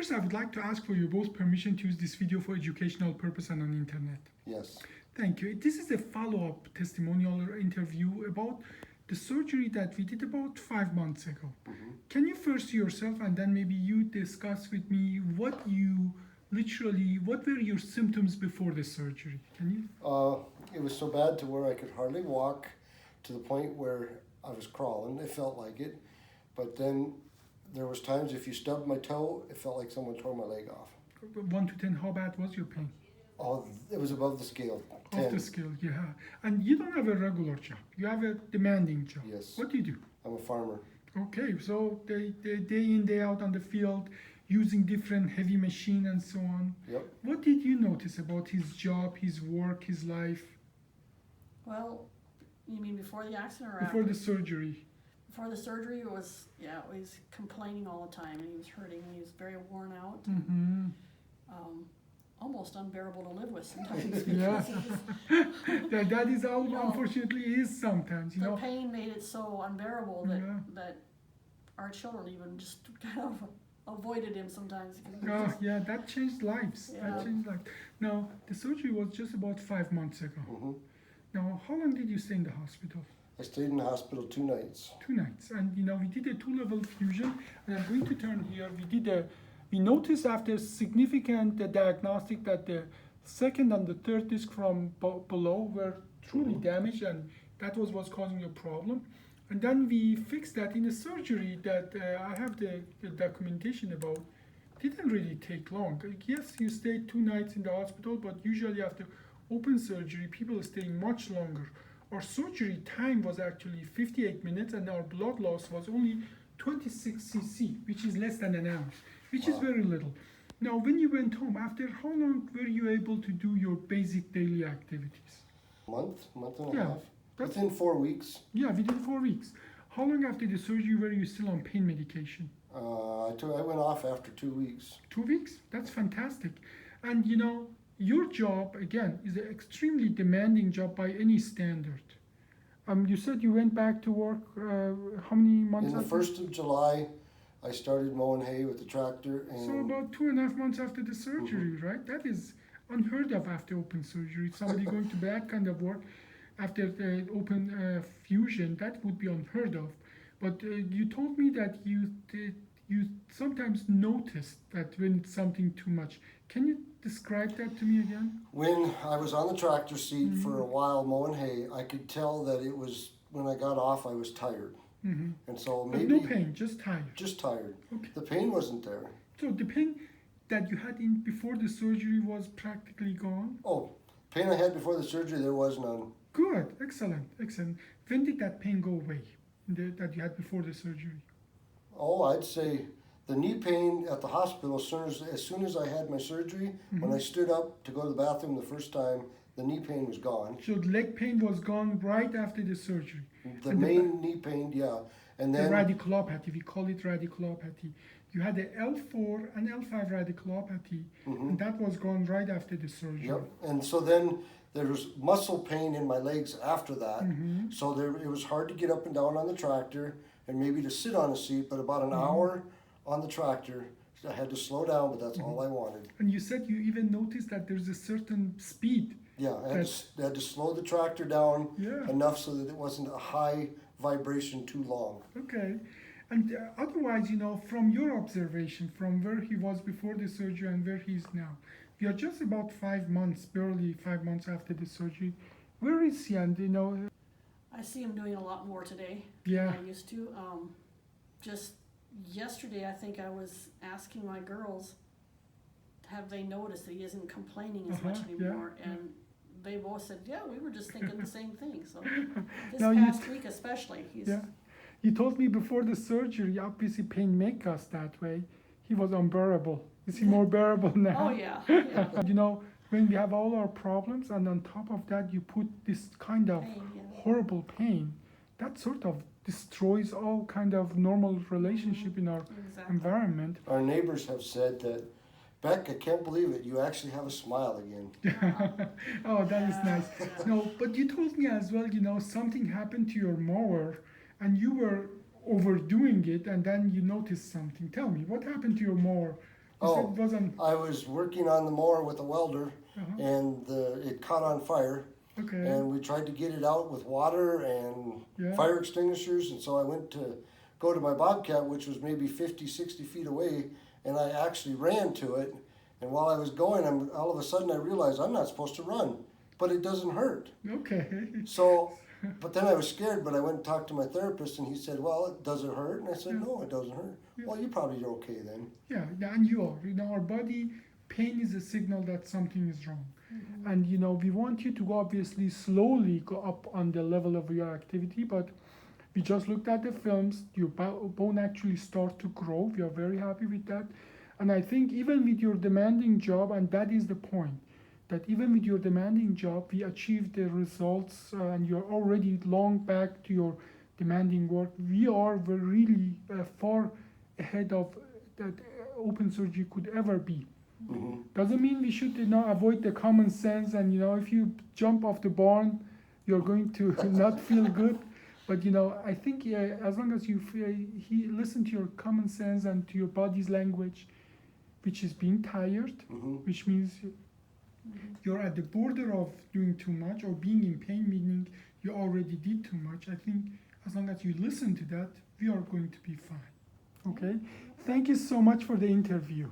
First, I would like to ask for your both permission to use this video for educational purpose and on internet. Yes. Thank you. This is a follow-up testimonial or interview about the surgery that we did about 5 months ago. Can you first yourself and then maybe you discuss with me what were your symptoms before the surgery? Can you? It was so bad to where I could hardly walk, to the point where I was crawling. It felt like it. But then there was times if you stubbed my toe, it felt like someone tore my leg off. 1 to 10, how bad was your pain? Oh, it was above the scale. 10. Off the scale, yeah. And you don't have a regular job. You have a demanding job. Yes. What do you do? I'm a farmer. Okay, so they day in, day out on the field, using different heavy machine and so on. Yep. What did you notice about his job, his work, his life? Well, you mean before the accident or Before after? the surgery? Before the surgery, it was complaining all the time, and he was hurting, and he was very worn out, Mm-hmm. almost unbearable to live with sometimes. Yeah. Because that is all, No. unfortunately, is sometimes, you the know. pain made it so unbearable that our children even just kind of avoided him sometimes. Because he was Oh, just- yeah, that changed lives. That Yeah. changed lives. Now, the surgery was just about 5 months ago. hmm Now, how long did you stay in the hospital? I stayed in the hospital 2 nights. 2 nighs. And, you know, we did a 2-level fusion. And I'm going to turn here. We noticed after significant diagnostic that the second and the third disc from below were truly damaged, and that was what's causing your problem. And then we fixed that in the surgery that I have the documentation about. Didn't really take long. Yes, you stayed 2 nights in the hospital, but usually after open surgery, people stay much longer. Our surgery time was actually 58 minutes, and our blood loss was only 26 cc, which is less than an ounce, which is very little. Now, when you went home, after how long were you able to do your basic daily activities? Month and a Yeah, half. that's- Within 4 weeks. Yeah, within 4 weeks. How long after the surgery were you still on pain medication? I went off after 2 weeks. 2 weeks? That's fantastic. And you know, your job, again, is an extremely demanding job by any standard. You said you went back to work how many months In the after? 1st of July, I started mowing hay with the tractor, So and about 2.5 months after the surgery, right? That is unheard of after open surgery. Somebody going to that kind of work after the open fusion, that would be unheard of. But you told me that you sometimes noticed that when it's something too much. Can you describe that to me again? when I was on the tractor seat for a while mowing hay, I could tell that it was, when I got off, I was tired. Mm-hmm. And so But maybe no pain, just tired. just tired. Okay. The pain wasn't there. So the pain that you had in before the surgery was practically gone? Oh, pain I had before the surgery, there was none. Good, excellent, excellent. When did that pain go away that you had before the surgery? Oh, I'd say the knee pain at the hospital, as soon as I had my surgery, when I stood up to go to the bathroom the first time, the knee pain was gone. So the leg pain was gone right after the surgery. The And main knee pain, yeah. And The then, radiculopathy, we call it radiculopathy. You had a L4 and L5 radiculopathy, and that was gone right after the surgery. yep. And so then there was muscle pain in my legs after that. So it was hard to get up and down on the tractor and maybe to sit on a seat, but about an hour on the tractor, I had to slow down, but that's all I wanted. And you said you even noticed that there's a certain speed. Yeah, I had to slow the tractor down Yeah. enough so that it wasn't a high vibration too long. Okay. And otherwise, you know, from your observation, from where he was before the surgery and where he is now, we are just about 5 months, barely 5 months after the surgery. Where is he? And, you know, I see him doing a lot more today yeah. than I used to. Just yesterday, I think I was asking my girls, have they noticed that he isn't complaining as much yeah, anymore? And they both said, yeah, we were just thinking the same thing. So this Now you past week especially, he's Yeah. You told me before the surgery, obviously pain make us that way. He was unbearable. Is he more bearable now? oh yeah, yeah. You know, when we have all our problems and on top of that you put this kind of Pain, yeah. horrible pain, that sort of destroys all kind of normal relationship in our Exactly. environment. Our neighbors have said that, Beck, I can't believe it, you actually have a smile again. Oh, that is Yeah, nice. yeah. No, but you told me as well, you know, something happened to your mower and you were overdoing it and then you noticed something. Tell me, what happened to your mower You said Oh, it wasn't. I was working on the mower with a welder, Uh-huh. and it caught on fire. Okay. And we tried to get it out with water and Yeah. fire extinguishers, and so I went to go to my Bobcat, which was maybe 50, 60 feet away, and I actually ran to it. And while I was going, all of a sudden I realized I'm not supposed to run, but it doesn't hurt. Okay. So, but then I was scared, but I went and talked to my therapist, and he said, well, does it hurt? And I said, Yeah. no, it doesn't hurt. Yeah. Well, you probably are okay then. Yeah, and you are. Our body, pain is a signal that something is wrong. And we want you to obviously slowly go up on the level of your activity, but we just looked at the films. Your bone actually start to grow. We are very happy with that. And I think even with your demanding job, and that is the point, that even with your demanding job, we achieved the results, and you're already long back to your demanding work. We are really far ahead of that open surgery could ever be. Mm-hmm. Doesn't mean we should avoid the common sense, and if you jump off the barn, you're going to not feel good. But I think as long as you listen to your common sense and to your body's language, which is being tired, which means you're at the border of doing too much, or being in pain, meaning you already did too much. I think as long as you listen to that, we are going to be fine. Okay? Thank you so much for the interview.